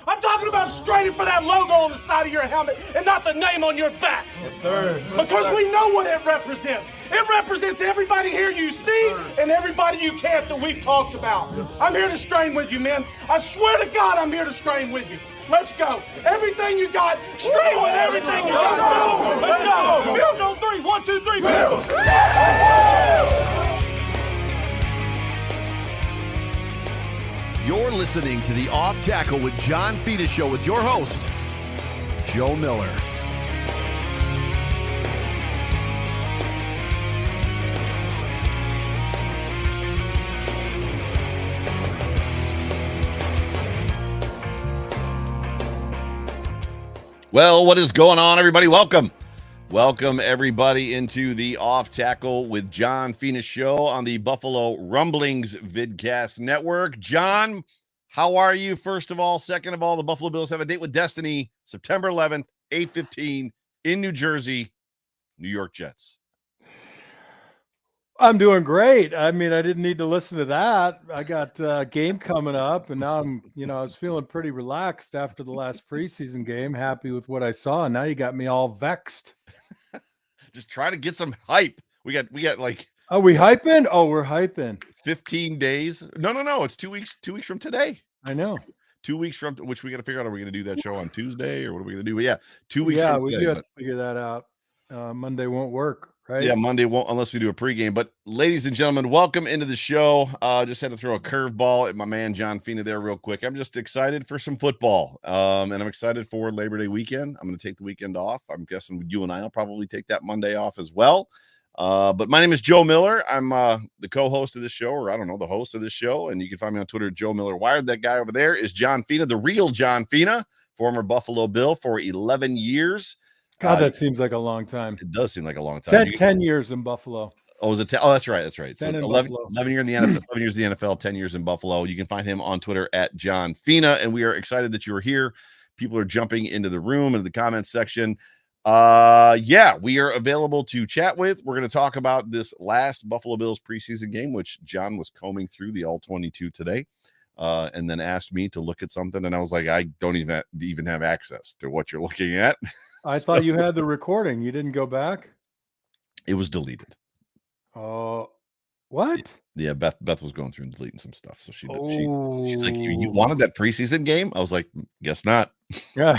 I'm talking about straining for that logo on the side of your helmet and not the name on your back. Yes, sir. Because we know what it represents. It represents everybody here you see and everybody you can't that we've talked about. I'm here to strain with you, man. I swear to God, I'm here to strain with you. Let's go. Everything you got, strain with everything you got. Let's go. Bills on 3. 1, 2, 3. Bills. You're listening to the Off Tackle with John Fina show with your host, Joe Miller. Well, what is going on, everybody? Welcome, everybody, into the Off Tackle with John Fina show on the Buffalo Rumblings Vidcast Network. John, how are you? First of all, second of all, the Buffalo Bills have a date with destiny, September 11th, 8:15 in New Jersey, New York Jets. I'm doing great. I mean, I didn't need to listen to that. I got a game coming up, and now I was feeling pretty relaxed after the last preseason game, happy with what I saw. And now you got me all vexed. Just try to get some hype. We got like. Are we hyping? Oh, we're hyping. 15 days. No. It's 2 weeks. 2 weeks from today. I know. 2 weeks from which we got to figure out. Are we going to do that show on Tuesday or what are we going to do? But yeah, 2 weeks. Yeah, from we today, do have to figure that out. Monday won't work, right? Yeah, Monday won't unless we do a pregame. But ladies and gentlemen, welcome into the show. Just had to throw a curveball at my man John Fina there real quick. I'm just excited for some football. And I'm excited for Labor Day weekend. I'm going to take the weekend off. I'm guessing you and I will probably take that Monday off as well. But my name is Joe Miller. I'm the co-host of this show, or I don't know, the host of this show. And you can find me on Twitter, Joe Miller Wired. That guy over there is John Fina, the real John Fina, former Buffalo Bill for 11 years. God, that seems like a long time. It does seem like a long time. 10 years in Buffalo. Oh, is it? Oh, that's right. That's right. So 11 years in the NFL, 11 years in the NFL, 10 years in Buffalo. You can find him on Twitter at John Fina. And we are excited that you are here. People are jumping into the room, into the comments section. Yeah, we are available to chat with. We're going to talk about this last Buffalo Bills preseason game, which John was combing through the all 22 today. And then asked me to look at something. And I was like, I don't even have access to what you're looking at. I thought you had the recording. You didn't go back? It was deleted. Oh, what? Yeah, Beth was going through and deleting some stuff. So she's like, you wanted that preseason game? I was like, guess not. Yeah.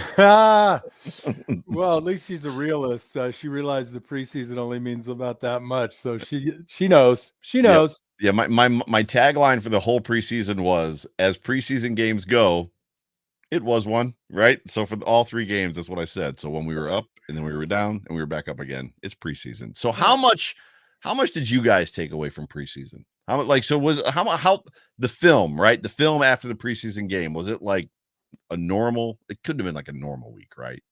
Well, at least she's a realist. She realized the preseason only means about that much. So she knows. She knows. Yeah, my tagline for the whole preseason was, as preseason games go, it was one, right? So for all 3 games, that's what I said. So when we were up and then we were down and we were back up again, it's preseason. So how much did you guys take away from preseason? How the film, right? The film after the preseason game, was it like a normal? It couldn't have been like a normal week, right?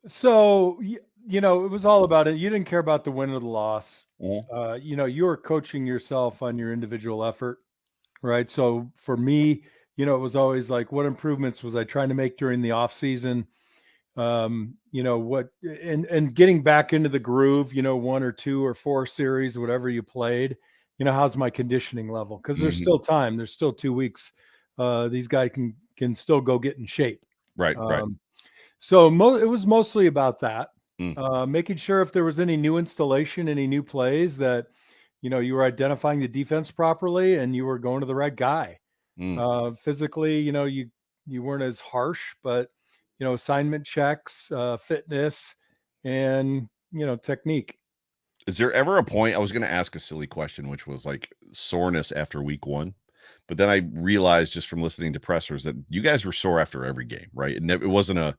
So, it was all about it. You didn't care about the win or the loss. Mm-hmm. You were coaching yourself on your individual effort, right? So for me, it was always like, what improvements was I trying to make during the off season? What and getting back into the groove, 1 or 2 or 4 series, whatever you played, how's my conditioning level? Because there's still time. There's still 2 weeks. These guys can still go get in shape. Right. Right. So it was mostly about that, making sure if there was any new installation, any new plays that, you were identifying the defense properly and you were going to the right guy. Physically, you weren't as harsh, but, assignment checks, fitness, and, technique. Is there ever a point, I was going to ask a silly question, which was like soreness after week 1, but then I realized just from listening to pressers that you guys were sore after every game, right? And it wasn't a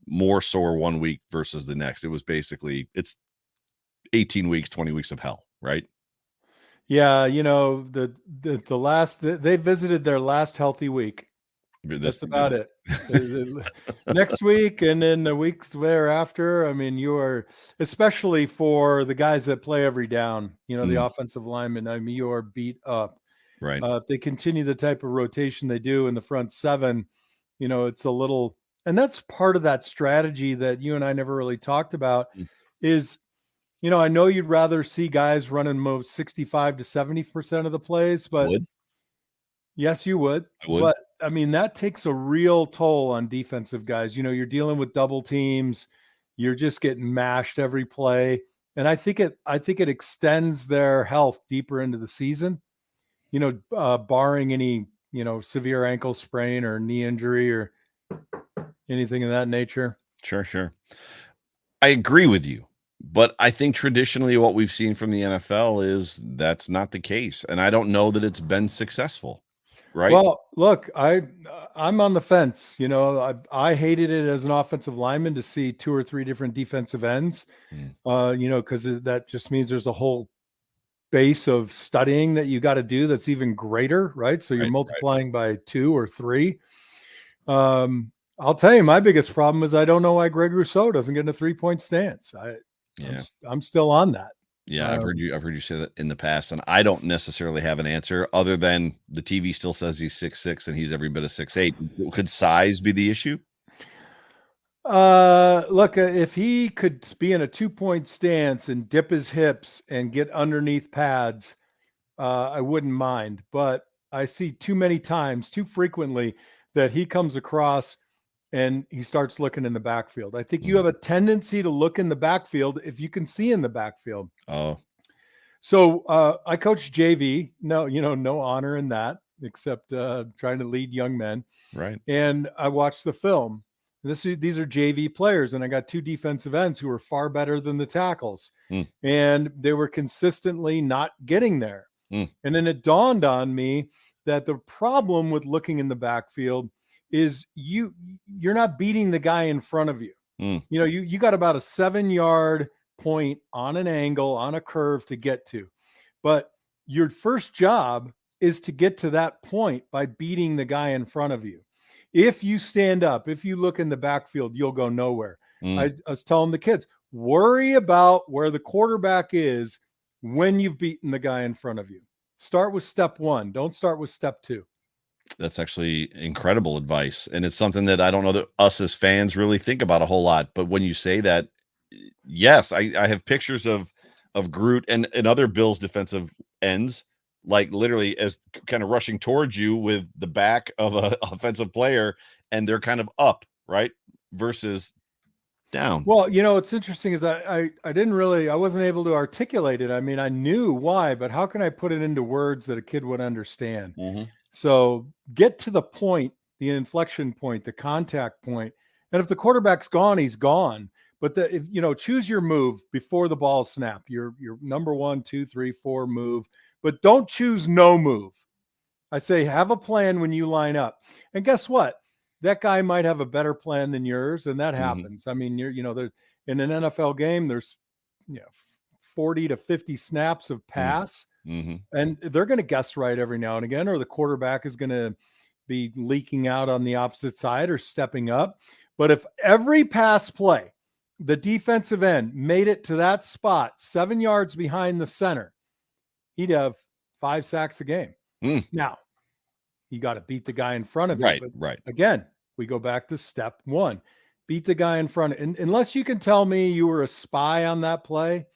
more sore 1 week versus the next. It was basically, it's 18 weeks, 20 weeks of hell, right? Yeah. The last, they visited their last healthy week. That's about it. Next week and then the weeks thereafter, I mean, you are, especially for the guys that play every down, the offensive linemen, I mean, you are beat up. Right. If they continue the type of rotation they do in the front 7, it's a little, and that's part of that strategy that you and I never really talked about is, I know you'd rather see guys running most 65 to 70% of the plays, but yes, you would. I would. But I mean, that takes a real toll on defensive guys. You're dealing with double teams. You're just getting mashed every play. And I think it extends their health deeper into the season, barring any, severe ankle sprain or knee injury or anything of that nature. Sure. I agree with you, but I think traditionally what we've seen from the NFL is that's not the case. And I don't know that it's been successful, right? Well, look, I'm on the fence. I hated it as an offensive lineman to see 2 or 3 different defensive ends, because that just means there's a whole base of studying that you got to do that's even greater, right? So you're multiplying by 2 or 3. I'll tell you, my biggest problem is I don't know why Greg Rousseau doesn't get in a 3-point stance. I'm still on that. Yeah, I've heard you say that in the past, and I don't necessarily have an answer other than the TV still says he's 6'6" and he's every bit of 6'8". Could size be the issue? Look, if he could be in a 2-point stance and dip his hips and get underneath pads, I wouldn't mind. But I see too many times, too frequently, that he comes across and he starts looking in the backfield. I think you have a tendency to look in the backfield if you can see in the backfield. Oh. So I coach JV. No, no honor in that, except trying to lead young men. Right. And I watched the film. These are JV players, and I got 2 defensive ends who were far better than the tackles. And they were consistently not getting there. And then it dawned on me that the problem with looking in the backfield is you're not beating the guy in front of you. You got about a 7-yard point on an angle, on a curve to get to. But your first job is to get to that point by beating the guy in front of you. If you stand up, if you look in the backfield, you'll go nowhere. I was telling the kids, worry about where the quarterback is when you've beaten the guy in front of you. Start with step 1. Don't start with step 2. That's actually incredible advice. And it's something that I don't know that us as fans really think about a whole lot. But when you say that, yes, I have pictures of Groot and other Bills defensive ends, like literally as kind of rushing towards you with the back of a offensive player, and they're kind of up, right? Versus down. Well, what's interesting is I wasn't able to articulate it. I mean, I knew why, but how can I put it into words that a kid would understand? So get to the point, the inflection point, the contact point. And if the quarterback's gone, he's gone. But choose your move before the ball snap, your number 1, 2, 3, 4 move, but don't choose no move. I say, have a plan when you line up. And guess what? That guy might have a better plan than yours. And that happens. I mean, there in an NFL game, there's 40 to 50 snaps of pass. And they're going to guess right every now and again, or the quarterback is going to be leaking out on the opposite side or stepping up. But if every pass play, the defensive end made it to that spot 7 yards behind the center, he'd have 5 sacks a game. Now, you got to beat the guy in front of you. Right. Again, we go back to step 1. Beat the guy in front. And unless you can tell me you were a spy on that play,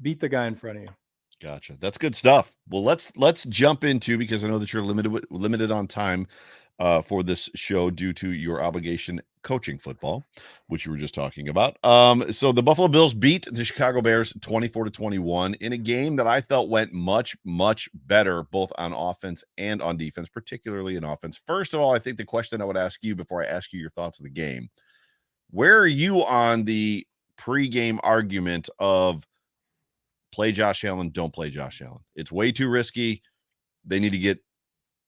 beat the guy in front of you. Gotcha. That's good stuff. Well, let's jump into, because I know that you're limited on time for this show due to your obligation coaching football, which you were just talking about. So the Buffalo Bills beat the Chicago Bears 24-21 in a game that I felt went much, much better, both on offense and on defense, particularly in offense. First of all, I think the question I would ask you before I ask you your thoughts of the game, where are you on the pregame argument of play Josh Allen, don't play Josh Allen? It's way too risky. They need to get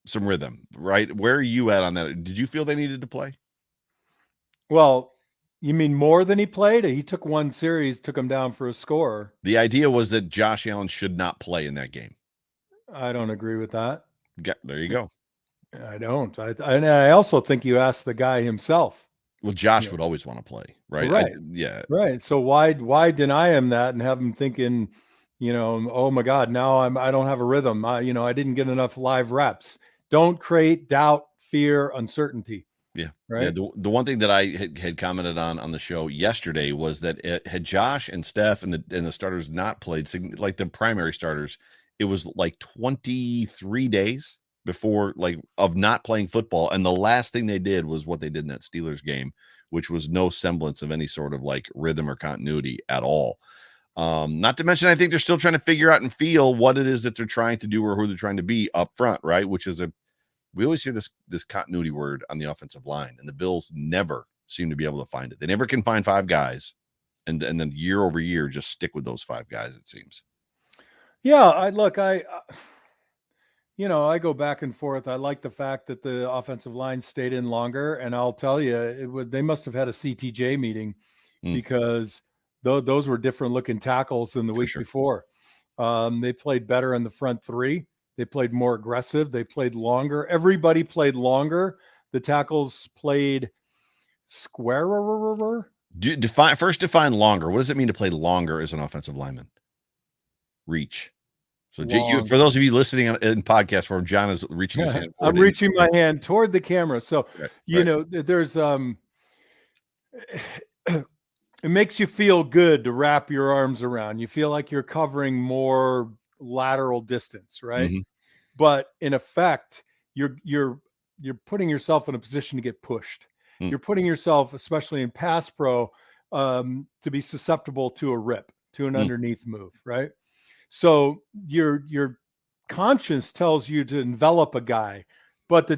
some rhythm, right? Where are you at on that? Did you feel they needed to play? Well, you mean more than he played? He took one series, took him down for a score. The idea was that Josh Allen should not play in that game. I don't agree with that. There you go. I don't. I also think you asked the guy himself. Well, Josh would always want to play, right? Right. Right. So why deny him that and have him thinking, oh my God, now I don't have a rhythm. I didn't get enough live reps. Don't create doubt, fear, uncertainty. Yeah. Right. Yeah, the one thing that I had commented on the show yesterday was that had Josh and Steph and the starters not played, like the primary starters, it was like 23 days before, like, of not playing football. And the last thing they did was what they did in that Steelers game, which was no semblance of any sort of like rhythm or continuity at all. Not to mention, I think they're still trying to figure out and feel what it is that they're trying to do or who they're trying to be up front, right? Which is we always hear this continuity word on the offensive line, and the Bills never seem to be able to find it. They never can find 5 guys, and then year over year just stick with those 5 guys, it seems. Yeah, I go back and forth. I like the fact that the offensive line stayed in longer, and I'll tell you, they must have had a CTJ meeting because those were different looking tackles than the week before. They played better in the front 3. They played more aggressive. They played longer. Everybody played longer. The tackles played squarer. Define longer. What does it mean to play longer as an offensive lineman? Reach. So for those of you listening in podcast form, John is reaching his hand forward. I'm reaching my hand toward the camera. So, there's it makes you feel good to wrap your arms around. You feel like you're covering more lateral distance, right? Mm-hmm. But in effect, you're putting yourself in a position to get pushed. You're putting yourself, especially in pass pro, to be susceptible to a rip, to an underneath move, right? So your conscience tells you to envelop a guy, but the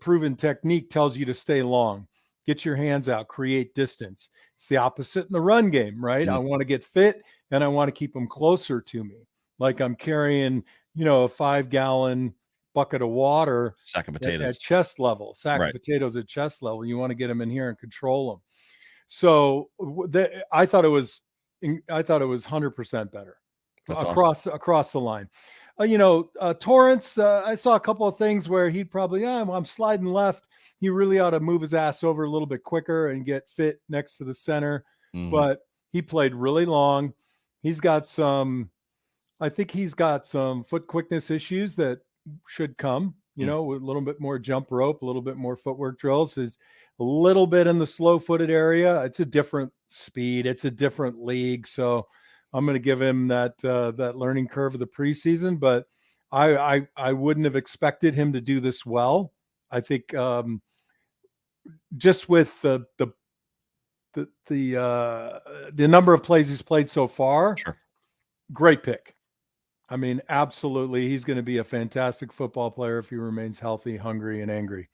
proven technique tells you to stay long, get your hands out, create distance. It's the opposite in the run game, right? I want to get fit and I want to keep them closer to me. Like I'm carrying, a 5-gallon bucket of water, sack of potatoes at chest level, of potatoes at chest level. You want to get them in here and control them. So I thought it was 100% better. That's across the line. Torrance, I saw a couple of things where he'd probably, I'm sliding left. He really ought to move his ass over a little bit quicker and get fit next to the center. Mm-hmm. But he played really long. I think he's got some foot quickness issues that should come, with a little bit more jump rope, a little bit more footwork drills. Is a little bit in the slow-footed area. It's a different speed. It's a different league. So I'm going to give him that learning curve of the preseason, but I wouldn't have expected him to do this well. I think just with the number of plays he's played so far, great pick. I mean, absolutely, he's going to be a fantastic football player if he remains healthy, hungry, and angry.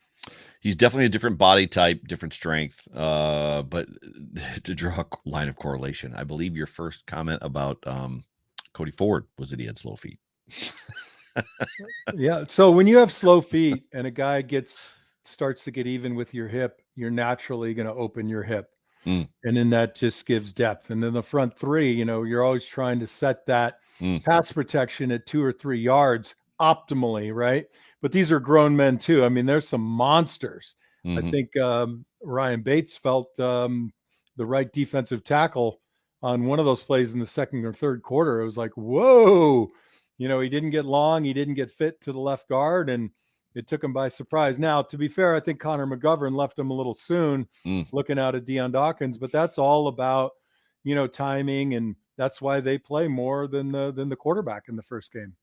He's definitely a different body type, different strength. But to draw a line of correlation, I believe your first comment about Cody Ford was that he had slow feet. Yeah. So when you have slow feet and a guy starts to get even with your hip, you're naturally going to open your hip. And then that just gives depth. And then the front 3, you're always trying to set that pass protection at 2 or 3 yards optimally, right? But these are grown men too. I mean, there's some monsters. I think Ryan Bates felt the right defensive tackle on one of those plays in the second or third quarter. It was like, whoa, he didn't get long. He didn't get fit to the left guard, and it took him by surprise. Now, to be fair, I think Connor McGovern left him a little soon looking out at Deion Dawkins, but that's all about, timing, and that's why they play more than the quarterback in the first game.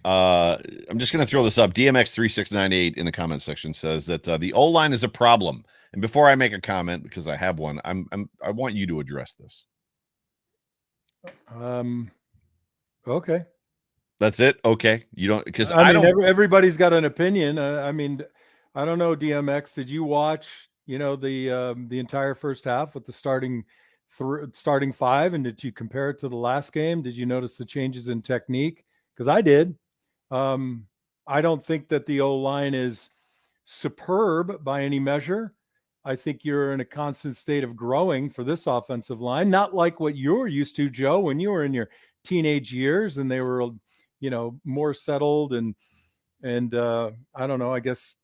I'm just going to throw this up. DMX3698 in the comment section says that the O-line is a problem. And before I make a comment, because I have one, I want you to address this. Okay. That's it. Okay. You don't, because everybody's got an opinion. I don't know, DMX, did you watch, the entire first half with the starting 5, and did you compare it to the last game? Did you notice the changes in technique? Because I did. I don't think that the O-line is superb by any measure. I think you're in a constant state of growing for this offensive line, not like what you were used to, Joe, when you were in your teenage years and they were, more settled and I don't know, I guess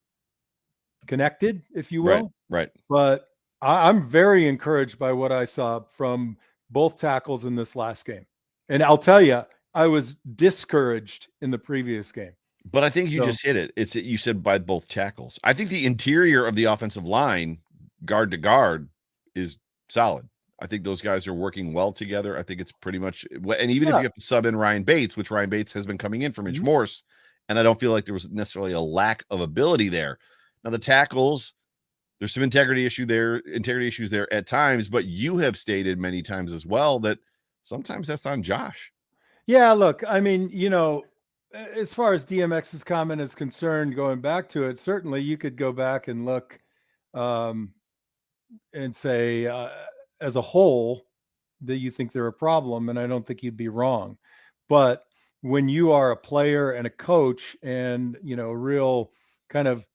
connected, if you will. Right. But I'm very encouraged by what I saw from both tackles in this last game. And I'll tell you, I was discouraged in the previous game. But I think you just hit it. You said by both tackles. I think the interior of the offensive line, guard to guard, is solid. I think those guys are working well together. I think it's pretty much, and even if you have to sub in Ryan Bates, which Ryan Bates has been coming in for Mitch Morse, And I don't feel like there was necessarily a lack of ability there. Now the tackles, there's some integrity issues there at times, but you have stated many times as well that sometimes that's on Josh. Yeah, look, I mean, as far as DMX's comment is concerned, going back to it, certainly you could go back and look and say, as a whole, that you think they're a problem, and I don't think you'd be wrong. But when you are a player and a coach and, a real kind of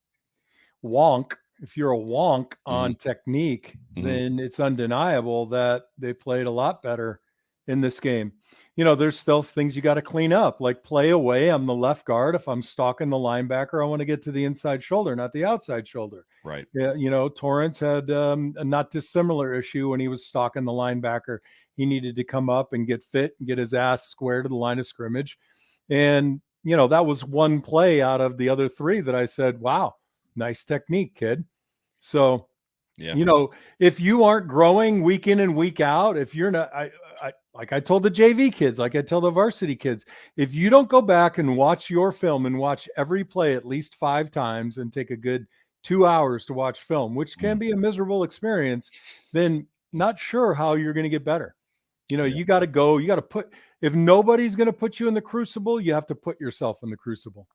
wonk, if you're a wonk on technique, then it's undeniable that they played a lot better in this game. There's still things you got to clean up, like play away. I'm the left guard. If I'm stalking the linebacker, I want to get to the inside shoulder, not the outside shoulder. Right. Yeah. Torrance had a not dissimilar issue when he was stalking the linebacker. He needed to come up and get fit and get his ass square to the line of scrimmage. And, that was one play out of the other three that I said, wow, nice technique, kid. So, yeah, if you aren't growing week in and week out, if you're not, like I told the JV kids, like I tell the varsity kids, if you don't go back and watch your film and watch every play at least 5 times and take a good 2 hours to watch film, which can be a miserable experience, then not sure how you're going to get better. You got to put, if nobody's going to put you in the crucible, you have to put yourself in the crucible.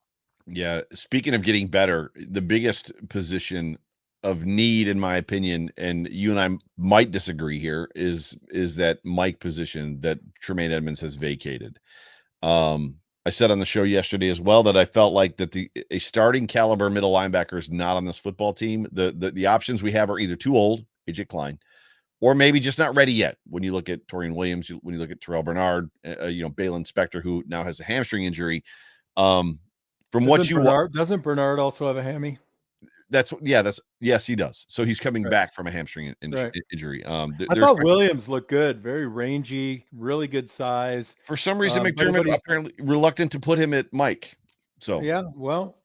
Yeah. Speaking of getting better, the biggest position of need, in my opinion, and you and I might disagree here, is that Mike position that Tremaine Edmunds has vacated. I said on the show yesterday as well that I felt like that a starting caliber middle linebacker is not on this football team. The options we have are either too old, AJ Klein, or maybe just not ready yet. When you look at Torian Williams, when you look at Terrell Bernard, Balin Spector, who now has a hamstring injury. Doesn't Bernard also have a hammy? Yes, he does. So he's coming back from a hamstring injury. I thought Williams looked good, very rangy, really good size. For some reason, McDermott apparently reluctant to put him at Mike. So yeah, well,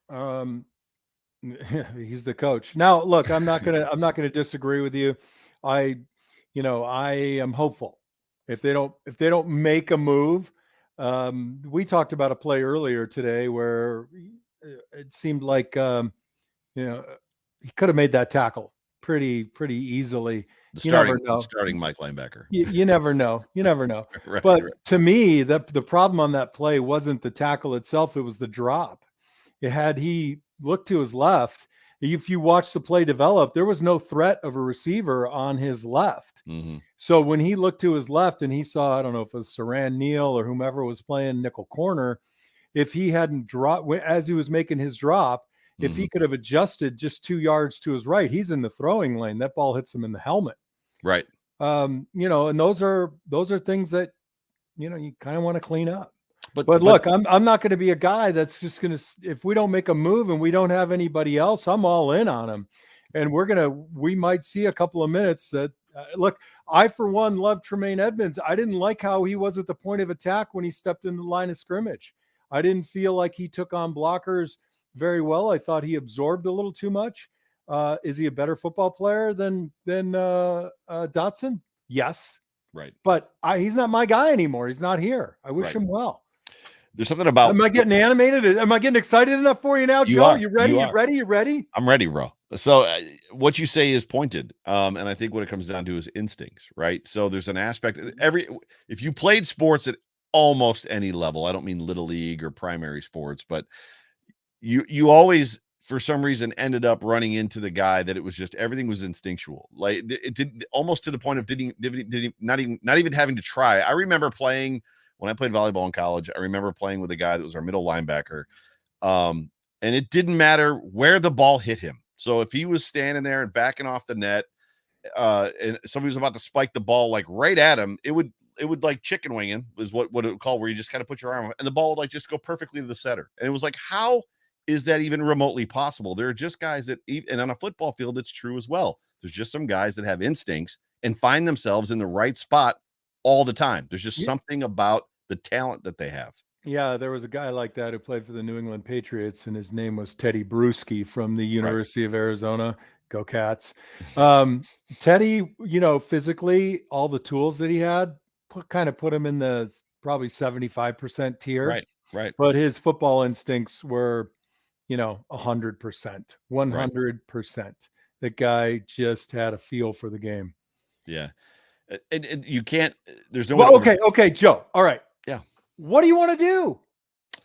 he's the coach. Now, look, I'm not gonna disagree with you. I am hopeful if they don't make a move. We talked about a play earlier today where it seemed like he could have made that tackle pretty easily. The starting Mike linebacker. You never know. You never know. Right. To me, the problem on that play wasn't the tackle itself. It was the drop. Had he looked to his left, if you watch the play develop, there was no threat of a receiver on his left. So when he looked to his left and he saw, I don't know if it was Saran Neal or whomever was playing nickel corner, if he hadn't dropped as he was making his drop, if he could have adjusted just 2 yards to his right, he's in the throwing lane. That ball hits him in the helmet. Right. And those are things that, you kind of want to clean up. But look, I'm not going to be a guy that's just going to, if we don't make a move and we don't have anybody else, I'm all in on him. And we might see a couple of minutes that, look, I, for one, love Tremaine Edmunds. I didn't like how he was at the point of attack when he stepped in the line of scrimmage. I didn't feel like he took on blockers very well. I thought he absorbed a little too much. Is he a better football player than Dotson? Yes. Right. But he's not my guy anymore. He's not here. I wish him well. There's something about. Am I getting animated? Am I getting excited enough for you now, Joe? You ready? You ready? You ready? I'm ready, bro. So what you say is pointed. And I think what it comes down to is instincts, right? So there's an aspect if you played sports at almost any level, I don't mean little league or primary sports, but you always, for some reason, ended up running into the guy that it was just everything was instinctual. Like it did almost to the point of not even having to try. I remember playing when I played volleyball in college. I remember playing with a guy that was our middle linebacker, and it didn't matter where the ball hit him. So if he was standing there and backing off the net, and somebody was about to spike the ball like right at him, it would like chicken winging is what it would call, where you just kind of put your arm and the ball would like just go perfectly to the center. And it was like, how is that even remotely possible? There are just guys that, and on a football field, it's true as well. There's just some guys that have instincts and find themselves in the right spot all the time. There's just something about the talent that they have. Yeah, there was a guy like that who played for the New England Patriots, and his name was Teddy Bruschi from the University of Arizona. Go Cats. Teddy, physically, all the tools that he had put him in the probably 75% tier, Right. but his football instincts were, 100%, Right. 100%. That guy just had a feel for the game. Yeah. And you can't, there's no way Well, to okay, Joe. All right. Yeah. What do you want to do?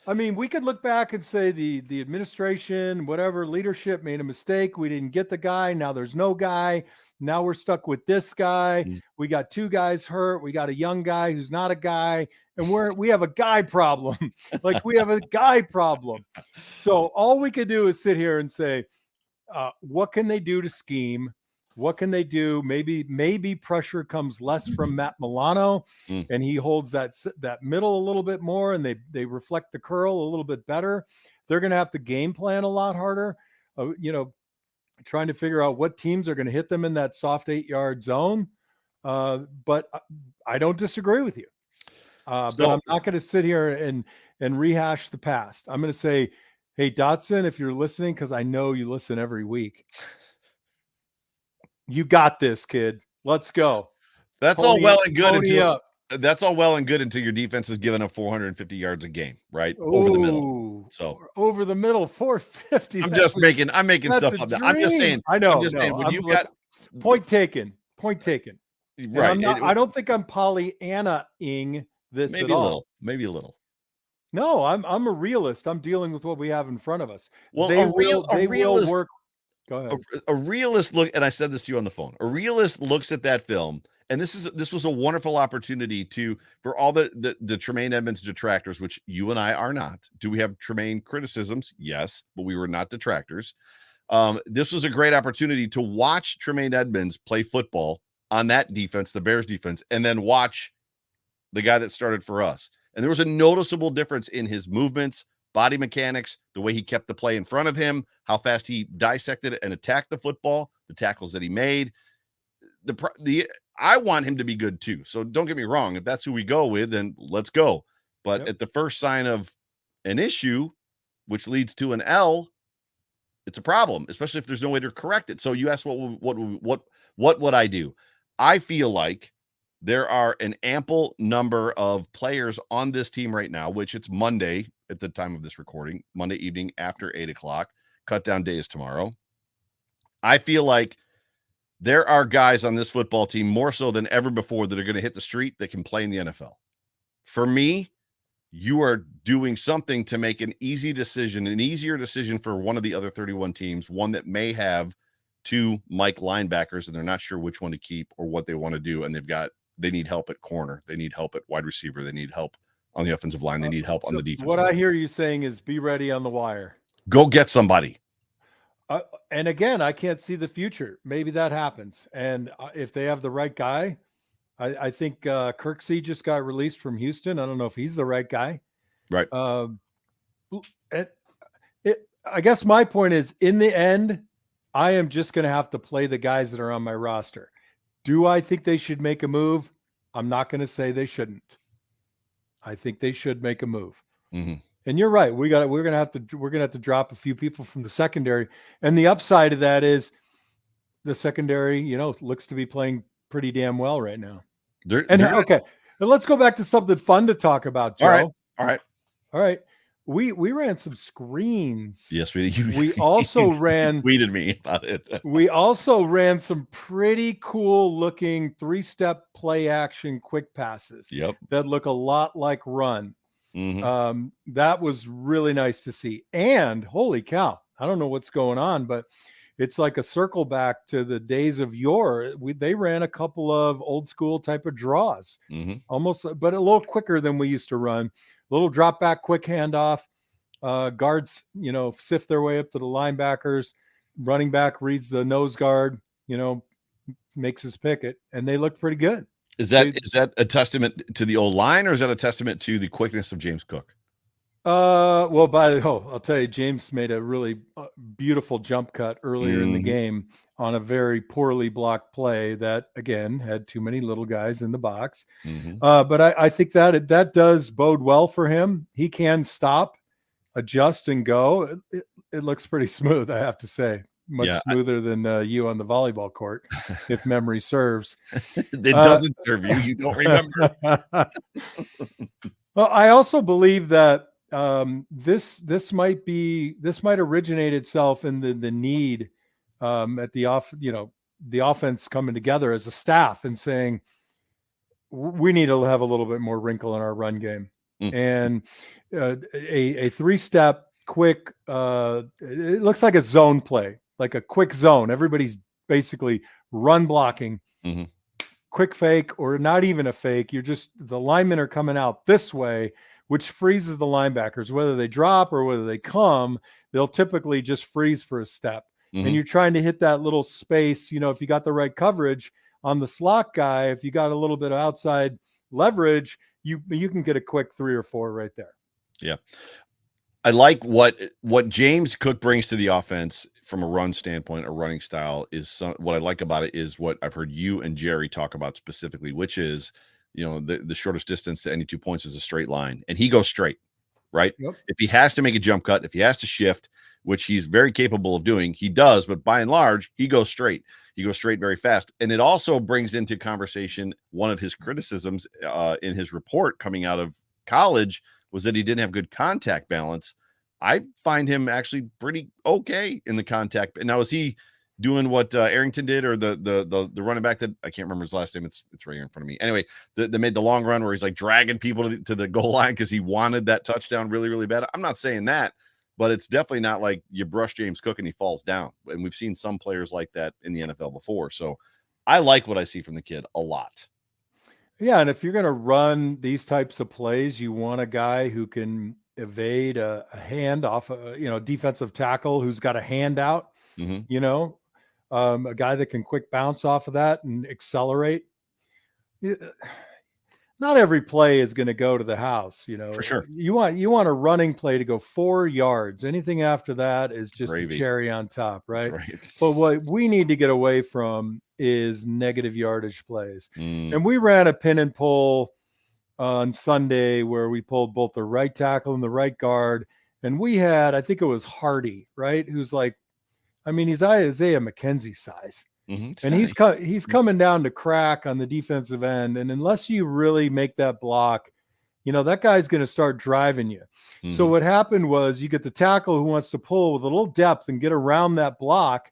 I mean, we could look back and say the administration, whatever leadership made a mistake. We didn't get the guy. Now there's no guy. Now we're stuck with this guy. Mm. We got 2 guys hurt. We got a young guy who's not a guy, and we have a guy problem. Like we have a guy problem. So all we could do is sit here and say, what can they do to scheme? What can they do? Maybe pressure comes less from Matt Milano, and he holds that middle a little bit more, and they reflect the curl a little bit better. They're going to have to game plan a lot harder, trying to figure out what teams are going to hit them in that soft 8-yard zone. But I don't disagree with you. But I'm not going to sit here and rehash the past. I'm going to say, hey, Dotson, if you're listening, because I know you listen every week, you got this, kid. Let's go. That's all well and good until your defense is giving up 450 yards a game, right? Over the middle. So over the middle, 450. I'm making stuff up. I'm just saying. I know. I'm just saying. When you got point taken. Right. I don't think I'm Pollyanna-ing this maybe at a all. little. Maybe a little. No, I'm a realist. I'm dealing with what we have in front of us. Well, they will work. Go ahead. A realist look, and I said this to you on the phone. A realist looks at that film, and this was a wonderful opportunity for all the Tremaine Edmonds detractors, which you and I are not. Do we have Tremaine criticisms? Yes, but we were not detractors. This was a great opportunity to watch Tremaine Edmonds play football on that defense, the Bears defense, and then watch the guy that started for us. And there was a noticeable difference in his movements, body mechanics, the way he kept the play in front of him, how fast he dissected it and attacked the football, the tackles that he made. I want him to be good too. So don't get me wrong. If that's who we go with, then let's go. But at the first sign of an issue, which leads to an L, it's a problem, especially if there's no way to correct it. So you asked what would I do? I feel like there are an ample number of players on this team right now, which it's Monday at the time of this recording, Monday evening after 8:00. Cut down day is tomorrow. I feel like there are guys on this football team more so than ever before that are going to hit the street that can play in the NFL. For me, you are doing something to make an easier decision for one of the other 31 teams, one that may have 2 Mike linebackers and they're not sure which one to keep or what they want to do. And they need help at corner. They need help at wide receiver. They need help on the offensive line. They need help on the defense. What I hear you saying is be ready on the wire. Go get somebody. And again, I can't see the future. Maybe that happens. And if they have the right guy, I think Kirksey just got released from Houston. I don't know if he's the right guy. Right. I guess my point is, in the end, I am just going to have to play the guys that are on my roster. Do I think they should make a move? I'm not going to say they shouldn't. I think they should make a move. Mm-hmm. And you're right. We're going to have to drop a few people from the secondary. And the upside of that is the secondary, looks to be playing pretty damn well right now. Okay. Now let's go back to something fun to talk about, Joe. All right. We ran some screens. Yes, we did. We also tweeted me about it. We also ran some pretty cool looking 3-step play action quick passes. Yep. That look a lot like run. Mm-hmm. That was really nice to see. And holy cow, I don't know what's going on, but it's like a circle back to the days of yore. They ran a couple of old school type of draws, almost, but a little quicker than we used to run. A little drop back, quick handoff. Guards, sift their way up to the linebackers. Running back reads the nose guard, makes his picket, and they look pretty good. Is that a testament to the old line, or is that a testament to the quickness of James Cook? I'll tell you, James made a really beautiful jump cut earlier in the game on a very poorly blocked play that, again, had too many little guys in the box. But I think that does bode well for him. He can stop, adjust, and go. It looks pretty smooth, I have to say. much Yeah, smoother than you on the volleyball court, if memory serves. it doesn't serve you. You don't remember. Well, I also believe that this might originate itself in the need at the offense coming together as a staff and saying we need to have a little bit more wrinkle in our run game. And a 3-step quick it looks like a zone play, like a quick zone. Everybody's basically run blocking. Quick fake, or not even a fake. You're just, the linemen are coming out this way, which freezes the linebackers. Whether they drop or whether they come, they'll typically just freeze for a step. And you're trying to hit that little space. If you got the right coverage on the slot guy, if you got a little bit of outside leverage, you can get a quick 3 or 4 right there. Yeah. I like what James Cook brings to the offense from a run standpoint, a running style is what I like about it is what I've heard you and Jerry talk about specifically, which is, the shortest distance to any 2 points is a straight line, and he goes straight, right? Yep. If he has to make a jump cut, if he has to shift, which he's very capable of doing, he does, but by and large, he goes straight. He goes straight very fast. And it also brings into conversation one of his criticisms in his report coming out of college was that he didn't have good contact balance. I find him actually pretty okay in the contact. And now, is he doing what Arrington did, or the running back that I can't remember his last name? It's right here in front of me. Anyway, they made the long run where he's like dragging people to the goal line because he wanted that touchdown really, really bad. I'm not saying that, but it's definitely not like you brush James Cook and he falls down. And we've seen some players like that in the NFL before. So I like what I see from the kid a lot. Yeah, and if you're going to run these types of plays, you want a guy who can evade a hand off a defensive tackle who's got a hand out. A guy that can quick bounce off of that and accelerate. Not every play is going to go to the house, For sure. You want a running play to go 4 yards. Anything after that is just a cherry on top, right? But what we need to get away from is negative yardage plays. And we ran a pin and pull on Sunday where we pulled both the right tackle and the right guard. And we had, I think it was Hardy, right? Who's like, he's Isaiah McKenzie size. And he's coming down to crack on the defensive end. And unless you really make that block, that guy's going to start driving you. So what happened was you get the tackle who wants to pull with a little depth and get around that block,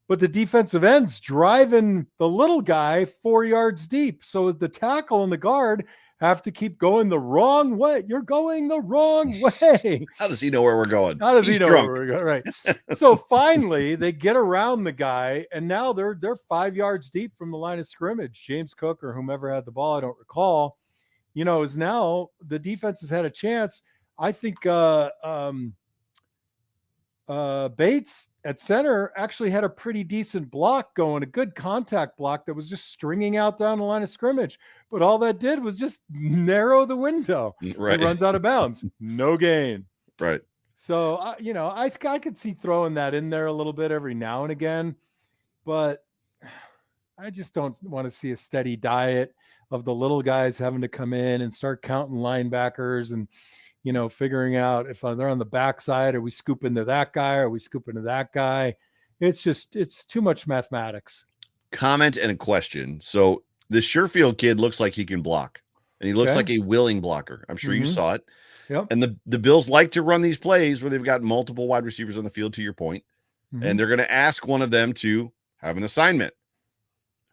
but the defensive end's driving the little guy 4 yards deep. So the tackle and the guard have to keep going the wrong way. You're going the wrong way. How does he know where we're going? How does he know where we're going? Right. So finally they get around the guy, and now they're 5 yards deep from the line of scrimmage. James Cook or whomever had the ball, I don't recall, is now the defense has had a chance. I think Bates at center actually had a pretty decent block going, a good contact block that was just stringing out down the line of scrimmage. But all that did was just narrow the window. Right. It runs out of bounds. No gain. Right. So, I could see throwing that in there a little bit every now and again, but I just don't want to see a steady diet of the little guys having to come in and start counting linebackers and, figuring out if they're on the backside, are we scooping to that guy? Are we scooping to that guy? It's too much mathematics. Comment and a question. So the Sherfield kid looks like he can block, and he looks like a willing blocker. I'm sure you saw it. Yep. And the Bills like to run these plays where they've got multiple wide receivers on the field, to your point, and they're going to ask one of them to have an assignment.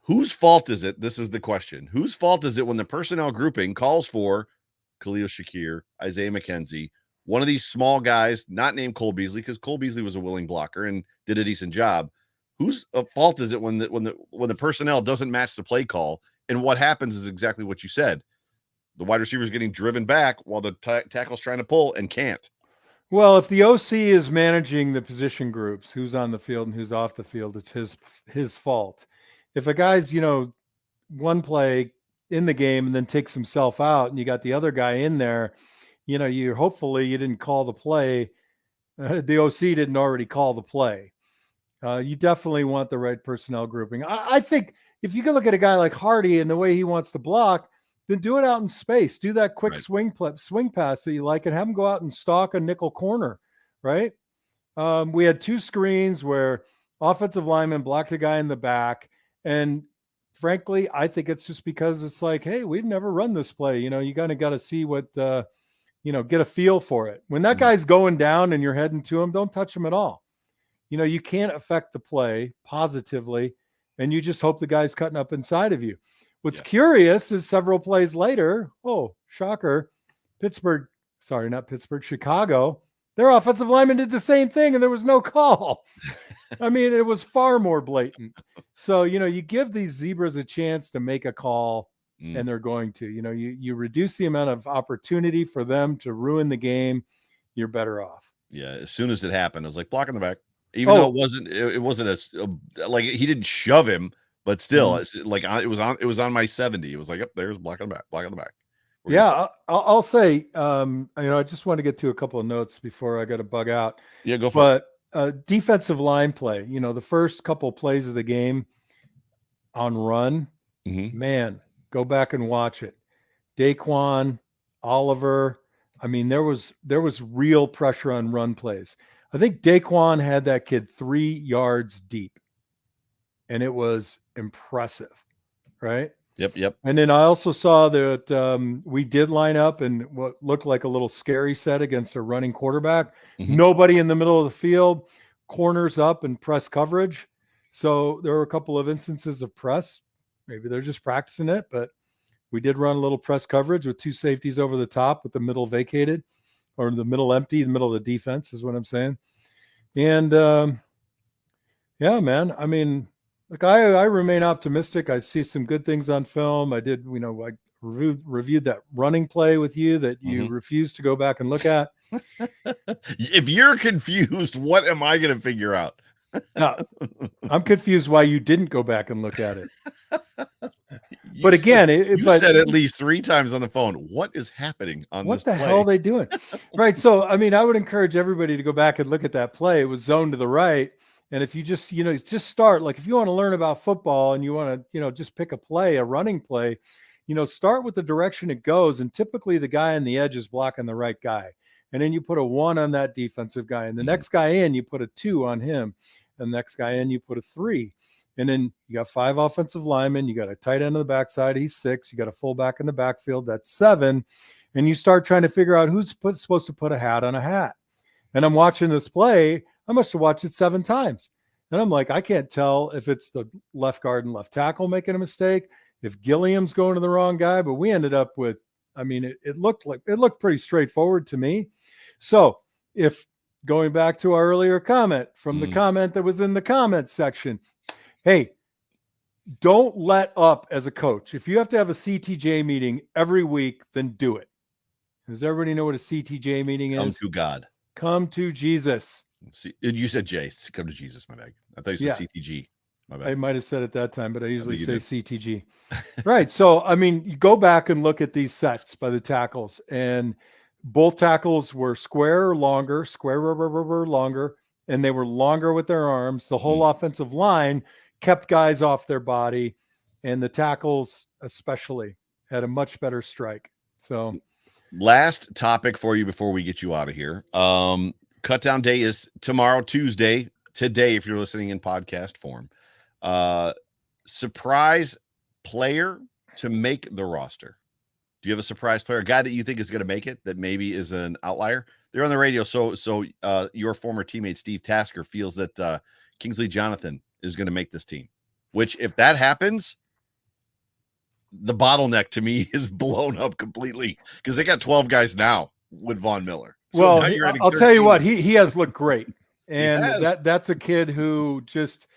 Whose fault is it? This is the question. Whose fault is it when the personnel grouping calls for Khalil Shakir, Isaiah McKenzie, one of these small guys, not named Cole Beasley, because Cole Beasley was a willing blocker and did a decent job. Whose fault is it when the personnel doesn't match the play call? And what happens is exactly what you said. The wide receiver is getting driven back while the tackle's trying to pull and can't. Well, if the OC is managing the position groups, who's on the field and who's off the field, it's his fault. If a guy's, one play in the game and then takes himself out and you got the other guy in there, hopefully you didn't call the play. The OC didn't already call the play. You definitely want the right personnel grouping. I think if you can look at a guy like Hardy and the way he wants to block, then do it out in space. Do that quick swing pass that you like and have him go out and stalk a nickel corner, right? We had 2 screens where offensive lineman blocked a guy in the back. And frankly, I think it's just because it's like, hey, we've never run this play. You kind of got to see what, get a feel for it. When that guy's going down and you're heading to him, don't touch him at all. You can't affect the play positively, and you just hope the guy's cutting up inside of you. What's curious is several plays later, shocker, Chicago, their offensive lineman did the same thing, and there was no call. I mean, it was far more blatant. So, you give these zebras a chance to make a call, and they're going to. You reduce the amount of opportunity for them to ruin the game, you're better off. Yeah, as soon as it happened, I was like, block in the back. Even though it wasn't like he didn't shove him, but still, it was on my 70. It was like, yep, there's block on the back. I'll say, I just want to get to a couple of notes before I got to bug out. Yeah, go for it. Defensive line play, the first couple of plays of the game on run, man, go back and watch it. Daquan, Oliver. I mean, there was real pressure on run plays. I think Daquan had that kid 3 yards deep, and it was impressive, right? Yep. And then I also saw that we did line up in what looked like a little scary set against a running quarterback. Nobody in the middle of the field, corners up and press coverage. So there were a couple of instances of press. Maybe they're just practicing it, but we did run a little press coverage with 2 safeties over the top with the middle vacated, or the middle empty, the middle of the defense is what I'm saying. And man, I mean, look, I remain optimistic. I see some good things on film. I did, I reviewed that running play with you that you refused to go back and look at. If you're confused, what am I going to figure out? No, I'm confused why you didn't go back and look at it. But again, you said at least 3 times on the phone, what is happening on this play? What the hell are they doing? Right. So, I mean, I would encourage everybody to go back and look at that play. It was zoned to the right. And if you just, just start, like if you want to learn about football and you want to, just pick a running play, start with the direction it goes. And typically the guy on the edge is blocking the right guy. And then you put a 1 on that defensive guy. And the next guy in, you put a 2 on him. And the next guy in, you put a 3. And then you got 5 offensive linemen. You got a tight end on the backside. He's 6. You got a fullback in the backfield. That's 7. And you start trying to figure out who's supposed to put a hat on a hat. And I'm watching this play. I must have watched it 7 times. And I'm like, I can't tell if it's the left guard and left tackle making a mistake, if Gilliam's going to the wrong guy. But we ended up with, I mean, it looked pretty straightforward to me. So if going back to our earlier comment from the comment that was in the comments section, hey, don't let up as a coach. If you have to have a CTJ meeting every week, then do it. Does everybody know what a CTJ meeting is? Come to God. Come to Jesus. See, you said J. Come to Jesus, my bad. I thought you said CTG. My bad. I might have said it that time, but I usually say CTG. Right. So, I mean, you go back and look at these sets by the tackles, and both tackles were square longer, and they were longer with their arms. The whole offensive line kept guys off their body, and the tackles especially had a much better strike. So, last topic for you before we get you out of here. Cut down day is tomorrow, Tuesday. Today, if you're listening in podcast form, surprise player to make the roster. Do you have a surprise player, a guy that you think is going to make it, that maybe is an outlier? They're on the radio. So your former teammate, Steve Tasker, feels that Kingsley Jonathan is going to make this team, which if that happens, the bottleneck to me is blown up completely because they got 12 guys now with Von Miller. So well, I'll tell you what, he has looked great. And that's a kid who just,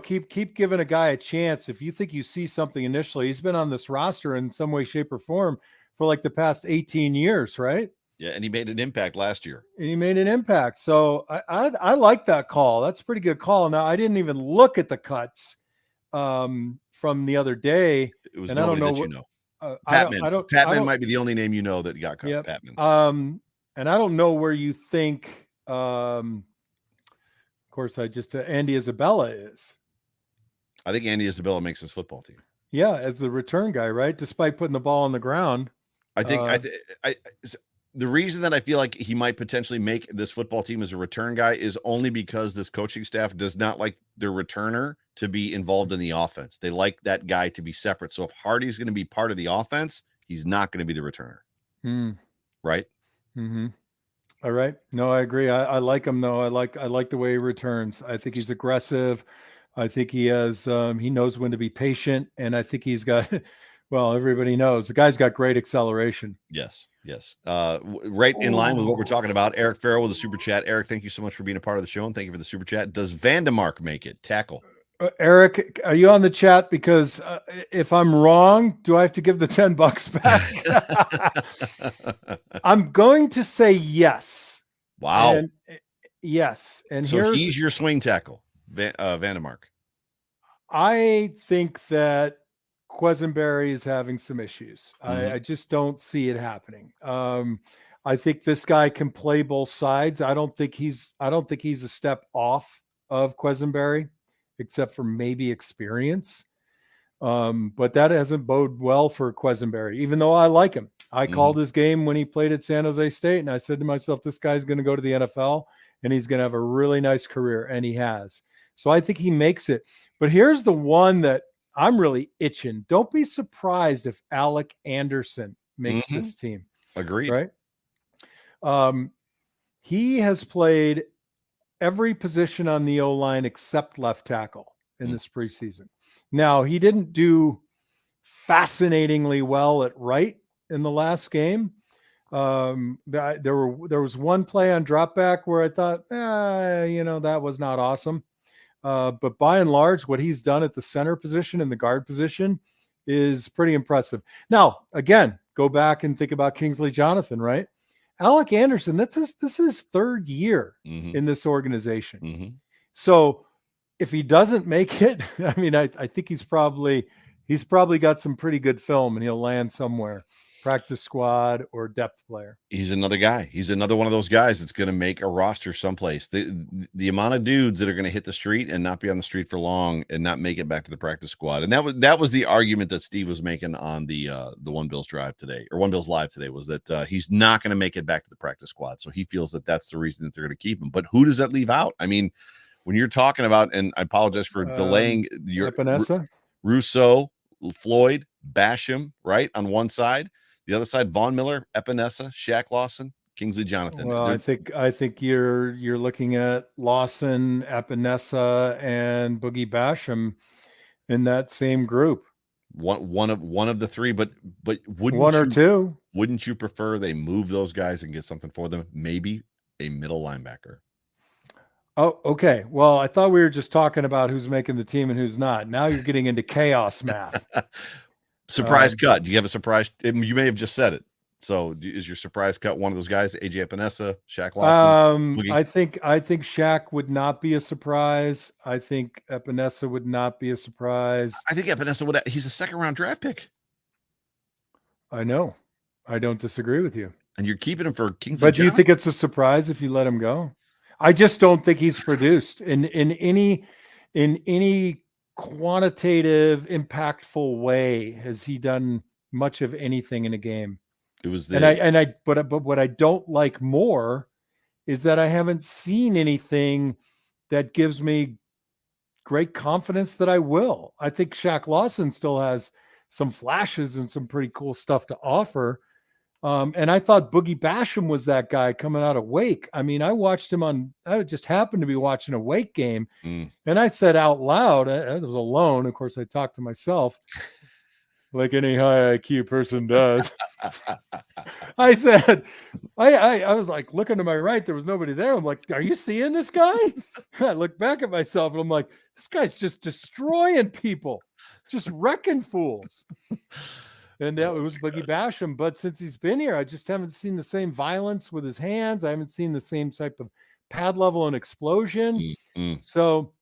keep giving a guy a chance. If you think you see something initially, he's been on this roster in some way, shape, or form for like the past 18 years, right? Yeah, and he made an impact last year. So I like that call. That's a pretty good call. Now, I didn't even look at the cuts from the other day. It was nobody that you know. Patman. Patman might be the only name you know that got cut. Yep. Patman. And I don't know where you think of course, Andy Isabella is. I think Andy Isabella makes this football team. Yeah, as the return guy, right? Despite putting the ball on the ground. I think the reason that I feel like he might potentially make this football team as a return guy is only because this coaching staff does not like their returner to be involved in the offense. They like that guy to be separate. So if Hardy's going to be part of the offense, he's not going to be the returner. Right? Mm-hmm. All right. No, I agree. I like him though. I like the way he returns. I think he's aggressive. I think he has he knows when to be patient, and I think he's got well, everybody knows the guy's got great acceleration. Yes. Right in line with what we're talking about. Eric Farrell with a super chat. Eric, thank you so much for being a part of the show, and thank you for the super chat. Does Vandemark make it? Tackle. Eric, are you on the chat? Because if I'm wrong, do I have to give the $10 back? I'm going to say yes. Wow. And, yes. And so he's your swing tackle, Vandemark. I think that Quesenberry is having some issues. I just don't see it happening. I think this guy can play both sides. I don't think he's a step off of Quesenberry, except for maybe experience. But that hasn't boded well for Quesenberry, even though I like him. I called his game when he played at San Jose State, and I said to myself, this guy's going to go to the NFL, and he's going to have a really nice career, and he has. So I think he makes it. But here's the one that I'm really itching. Don't be surprised if Alec Anderson makes this team. Agreed. Right? He has played every position on the O-line except left tackle in this preseason. Now, he didn't do fascinatingly well at right in the last game. There was one play on drop back where I thought, that was not awesome. But by and large, what he's done at the center position and the guard position is pretty impressive. Now, again, go back and think about Kingsley Jonathan, right? Alec Anderson, this is his third year in this organization. So if he doesn't make it, I mean, I think he's probably got some pretty good film, and he'll land somewhere, practice squad or depth player. He's another guy. He's another one of those guys that's going to make a roster someplace. The amount of dudes that are going to hit the street and not be on the street for long and not make it back to the practice squad. And that was the argument that Steve was making on the One Bills Drive today, or One Bills Live today, was that he's not going to make it back to the practice squad. So he feels that that's the reason that they're going to keep him. But who does that leave out? I mean, when you're talking about, and I apologize for delaying your Rousseau, Floyd, Basham, right on one side. The other side, Von Miller, Epinesa, Shaq Lawson, Kingsley Jonathan. Well, I think you're looking at Lawson, Epinesa, and Boogie Basham in that same group. One of the three, but wouldn't one or two? Wouldn't you prefer they move those guys and get something for them? Maybe a middle linebacker. Oh, okay. Well, I thought we were just talking about who's making the team and who's not. Now you're getting into chaos math. Surprise cut. Do you have a surprise? You may have just said it. So is your surprise cut one of those guys? AJ Epinesa, Shaq Lawson? I think Shaq would not be a surprise. I think Epinesa would not be a surprise. I think Epinesa he's a second-round draft pick. I know. I don't disagree with you. And you're keeping him for Kingsley. But do you think it's a surprise if you let him go? I just don't think he's produced in any quantitative, impactful way. Has he done much of anything in a game? It was but what I don't like more is that I haven't seen anything that gives me great confidence that I will. I think Shaq Lawson still has some flashes and some pretty cool stuff to offer. And I thought Boogie Basham was that guy coming out of Wake. I mean, I watched him I just happened to be watching a Wake game. And I said out loud, I was alone. Of course, I talked to myself like any high IQ person does. I said, I was like looking to my right. There was nobody there. I'm like, are you seeing this guy? I look back at myself and I'm like, this guy's just destroying people, just wrecking fools. And it was Boogie Basham. But since he's been here, I just haven't seen the same violence with his hands. I haven't seen the same type of pad level and explosion. So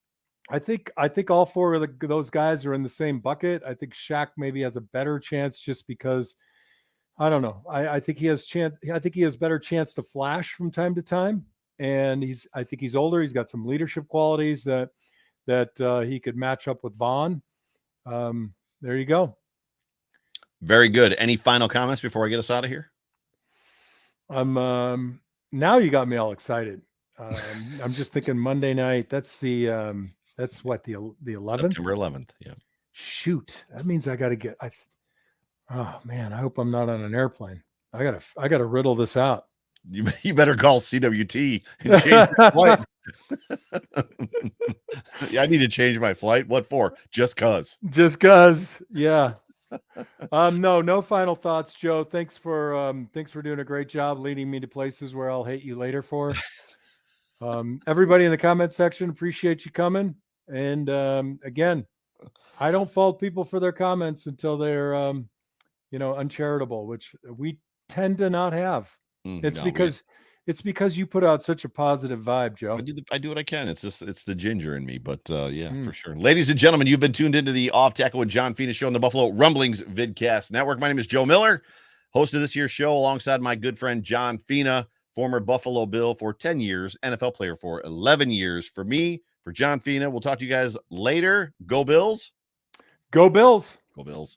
I think all four of those guys are in the same bucket. I think Shaq maybe has a better chance just because, I don't know. I think he has better chance to flash from time to time. And I think he's older. He's got some leadership qualities that he could match up with Vaughn. There you go. Very good. Any final comments before I get us out of here? I'm now you got me all excited. I'm just thinking Monday night. That's what the 11th. September 11th. Yeah. Shoot, that means I got to get. Oh man, I hope I'm not on an airplane. I gotta riddle this out. You better call CWT and change the flight. Yeah, I need to change my flight. What for? Just cause. Just cause. Yeah. No final thoughts, Joe. Thanks for doing a great job leading me to places where I'll hate you later for. Everybody in the comment section, appreciate you coming. And again, I don't fault people for their comments until they're uncharitable, which we tend to not have. It's because you put out such a positive vibe, Joe. I do what I can. It's the ginger in me, but for sure. Ladies and gentlemen, you've been tuned into the Off Tackle with John Fina show on the Buffalo Rumblings Vidcast Network. My name is Joe Miller, host of this year's show alongside my good friend John Fina, former Buffalo Bill for 10 years, NFL player for 11 years. For me, for John Fina, we'll talk to you guys later. Go Bills. Go Bills. Go Bills.